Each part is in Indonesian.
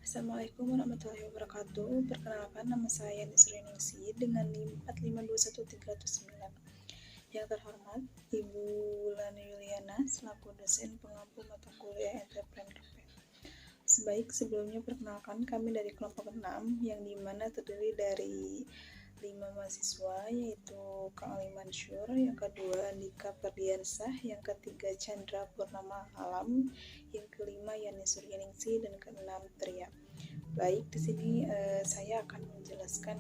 Assalamualaikum warahmatullahi wabarakatuh. Perkenalkan, nama saya Nisriningsi dengan NIM 4521309. Yang terhormat, Ibu Lana Yuliana selaku dosen pengampu mata kuliah entrepreneurship. Sebelumnya perkenalkan, kami dari kelompok 6 yang dimana terdiri dari 5 mahasiswa, yaitu Kang Ali Mansur, yang kedua Andika Ferdiansah, yang ketiga Chandra Purnama Alam, yang kelima Yani Suryaningsi, dan keenam Tria. Baik, di sini saya akan menjelaskan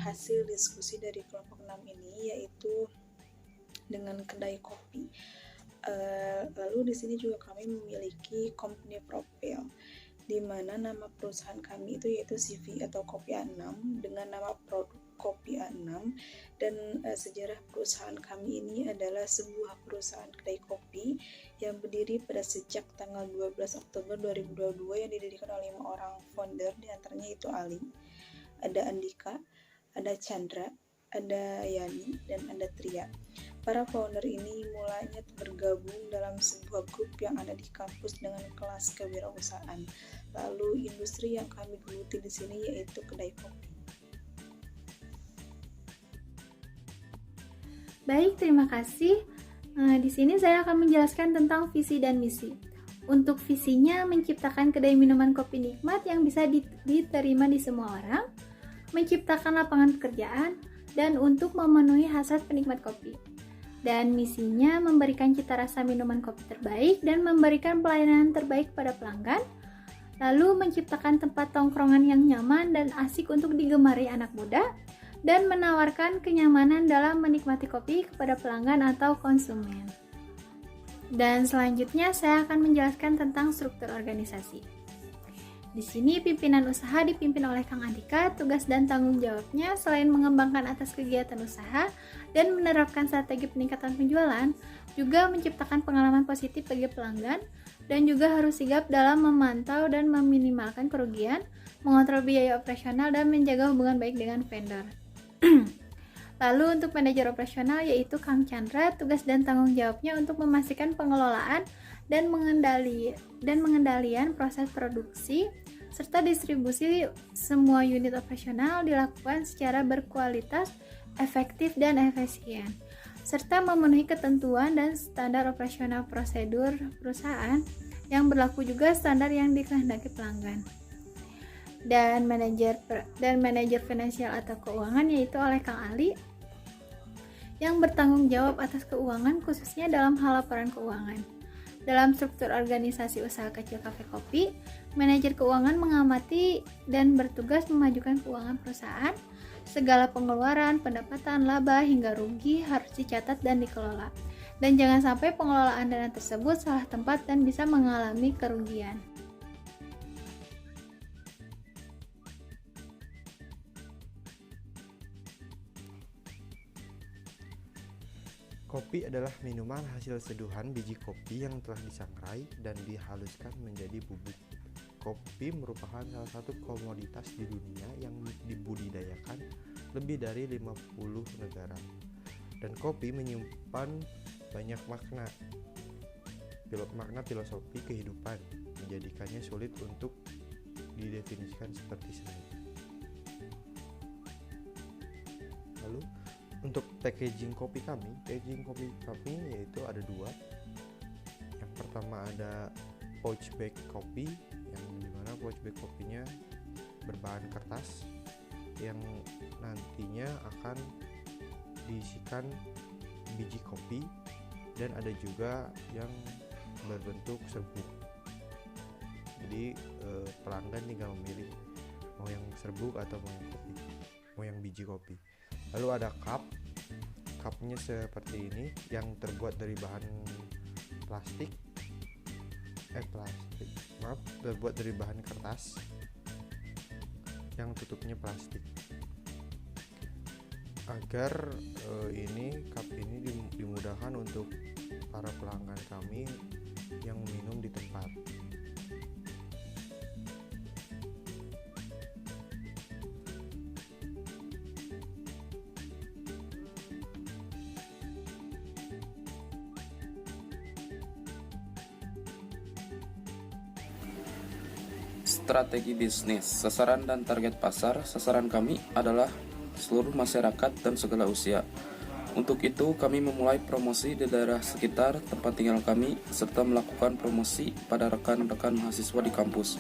hasil diskusi dari kelompok 6 ini, yaitu dengan kedai kopi. Lalu di sini juga kami memiliki company profile, di mana nama perusahaan kami itu yaitu CV atau Kopi A6 dengan nama produk Kopi A6, dan sejarah perusahaan kami ini adalah sebuah perusahaan kedai kopi yang berdiri pada sejak tanggal 12 Oktober 2022 yang didirikan oleh 5 orang founder, diantaranya itu Ali, ada Andika, ada Chandra, ada Yani, dan ada Tria. Para founder ini mulanya bergabung dalam sebuah grup yang ada di kampus dengan kelas kewirausahaan. Lalu industri yang kami geluti di sini yaitu kedai kopi. Baik, terima kasih. Di sini saya akan menjelaskan tentang visi dan misi. Untuk visinya, menciptakan kedai minuman kopi nikmat yang bisa diterima di semua orang, menciptakan lapangan pekerjaan, dan untuk memenuhi hasrat penikmat kopi. Dan misinya memberikan cita rasa minuman kopi terbaik dan memberikan pelayanan terbaik pada pelanggan, lalu menciptakan tempat tongkrongan yang nyaman dan asik untuk digemari anak muda, dan menawarkan kenyamanan dalam menikmati kopi kepada pelanggan atau konsumen. Dan selanjutnya saya akan menjelaskan tentang struktur organisasi. Di sini pimpinan usaha dipimpin oleh Kang Andika. Tugas dan tanggung jawabnya selain mengembangkan atas kegiatan usaha dan menerapkan strategi peningkatan penjualan, juga menciptakan pengalaman positif bagi pelanggan, dan juga harus sigap dalam memantau dan meminimalkan kerugian, mengontrol biaya operasional, dan menjaga hubungan baik dengan vendor. Lalu untuk manajer operasional yaitu Kang Chandra, tugas dan tanggung jawabnya untuk memastikan pengelolaan dan pengendalian proses produksi serta distribusi semua unit operasional dilakukan secara berkualitas, efektif, dan efisien, serta memenuhi ketentuan dan standar operasional prosedur perusahaan yang berlaku juga standar yang dikehendaki pelanggan. Dan manajer finansial atau keuangan yaitu oleh Kang Ali yang bertanggung jawab atas keuangan khususnya dalam hal laporan keuangan. Dalam struktur organisasi usaha kecil kafe kopi, manajer keuangan mengamati dan bertugas memajukan keuangan perusahaan. Segala pengeluaran, pendapatan, laba hingga rugi harus dicatat dan dikelola. Dan jangan sampai pengelolaan dana tersebut salah tempat dan bisa mengalami kerugian. Kopi adalah minuman hasil seduhan biji kopi yang telah disangrai dan dihaluskan menjadi bubuk. Kopi merupakan salah satu komoditas di dunia yang dibudidayakan lebih dari 50 negara. Dan kopi menyimpan banyak makna filosofi kehidupan, menjadikannya sulit untuk didefinisikan seperti seni. Lalu untuk packaging kopi kami yaitu ada dua. Yang pertama ada pouch bag kopi, yang dimana pouch bag kopinya berbahan kertas yang nantinya akan diisikan biji kopi, dan ada juga yang berbentuk serbuk. Jadi pelanggan tinggal memilih mau yang serbuk atau mau yang biji kopi. Lalu ada cupnya seperti ini yang terbuat dari bahan terbuat dari bahan kertas yang tutupnya plastik. Agar cup ini dimudahkan untuk para pelanggan kami yang minum di tempat. Strategi bisnis, sasaran dan target pasar. Sasaran kami adalah seluruh masyarakat dan segala usia. Untuk itu, kami memulai promosi di daerah sekitar tempat tinggal kami, serta melakukan promosi pada rekan-rekan mahasiswa di kampus.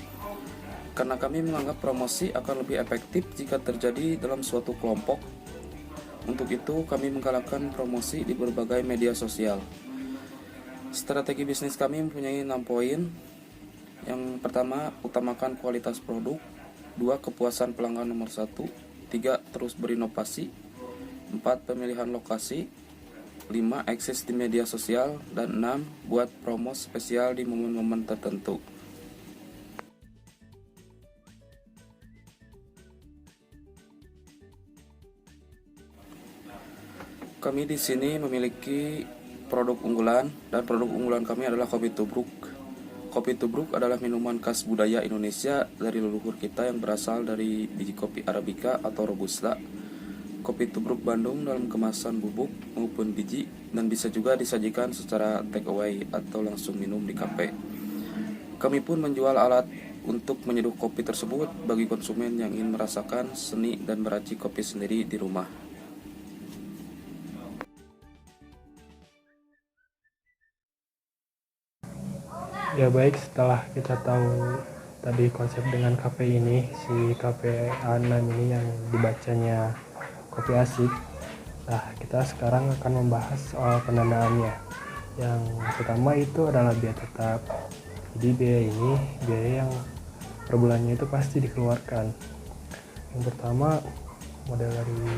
Karena kami menganggap promosi akan lebih efektif jika terjadi dalam suatu kelompok. Untuk itu, kami menggalakkan promosi di berbagai media sosial. Strategi bisnis kami mempunyai 6 poin. Yang pertama, utamakan kualitas produk. 2, kepuasan pelanggan nomor 1. 3, terus berinovasi. 4, pemilihan lokasi. 5, eksis di media sosial. Dan 6, buat promo spesial di momen-momen tertentu. Kami di sini memiliki produk unggulan, dan produk unggulan kami adalah kopi tubruk. Kopi tubruk adalah minuman khas budaya Indonesia dari leluhur kita yang berasal dari biji kopi Arabica atau Robusta. Kopi tubruk Bandung dalam kemasan bubuk maupun biji, dan bisa juga disajikan secara take away atau langsung minum di kafe. Kami pun menjual alat untuk menyeduh kopi tersebut bagi konsumen yang ingin merasakan seni dan meracik kopi sendiri di rumah. Ya baik, setelah kita tahu tadi konsep dengan kafe ini, si kafe A6 ini yang dibacanya kopi asik. Nah, kita sekarang akan membahas soal pendanaannya. Yang pertama itu adalah biaya tetap. Jadi biaya ini biaya yang per bulannya itu pasti dikeluarkan. Yang pertama model dari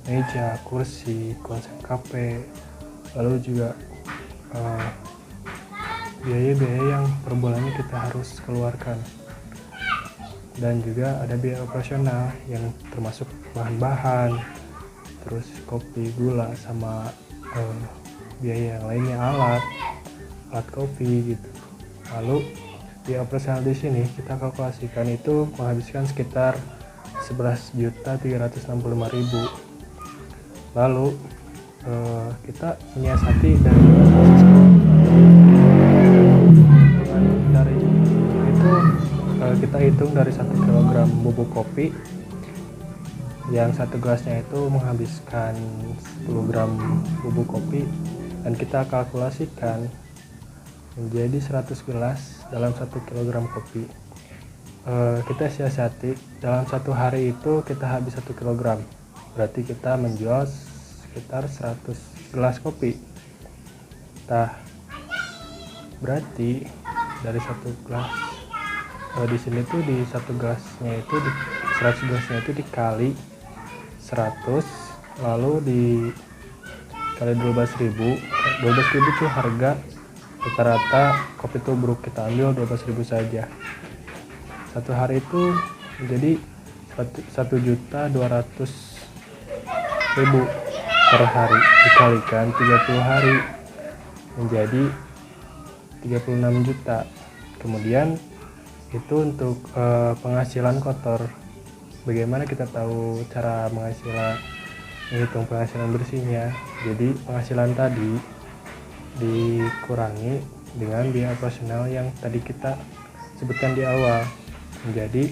meja, kursi, konsep kafe, lalu juga biaya-biaya yang per bulannya kita harus keluarkan, dan juga ada biaya operasional yang termasuk bahan-bahan, terus kopi, gula, sama biaya yang lainnya, alat kopi gitu. Lalu biaya operasional di sini kita kalkulasikan itu menghabiskan sekitar 11.365.000. Lalu kita menyiasati dari itu kita hitung dari 1 kg bubuk kopi, yang 1 gelasnya itu menghabiskan 10 gram bubuk kopi, dan kita kalkulasikan menjadi 100 gelas dalam 1 kg kopi. Kita siasati dalam 1 hari itu kita habis 1 kg, berarti kita menjual sekitar 100 gelas kopi. Nah, berarti dari 1 gelas di sini tuh di 1 gelasnya itu 100 gelasnya itu dikali 100, lalu dikali 12.000. 12.000 itu harga rata-rata kopi tubruk, kita ambil 12.000 saja. 1 hari itu menjadi 1.200.000 per hari, dikalikan 30 hari menjadi 36 juta. Kemudian itu untuk penghasilan kotor. Bagaimana kita tahu cara menghitung penghasilan bersihnya? Jadi penghasilan tadi dikurangi dengan biaya operasional yang tadi kita sebutkan di awal, menjadi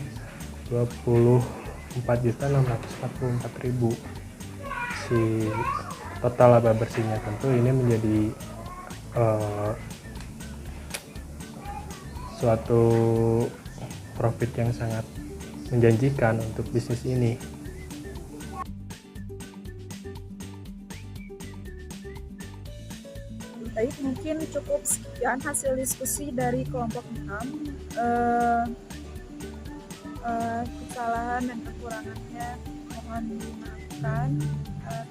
24.644.000. Si total laba bersihnya tentu ini menjadi suatu profit yang sangat menjanjikan untuk bisnis ini. Baik, mungkin cukup sekian hasil diskusi dari kelompok 6. Kesalahan dan kekurangannya mohon dimaafkan.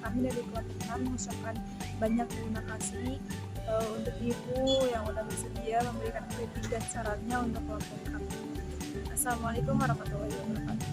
Kami dari kelompok 6 mengucapkan banyak terima kasih untuk Ibu yang sudah bersedia memberikan kritik dan sarannya untuk kelompok kami. Assalamualaikum warahmatullahi wabarakatuh.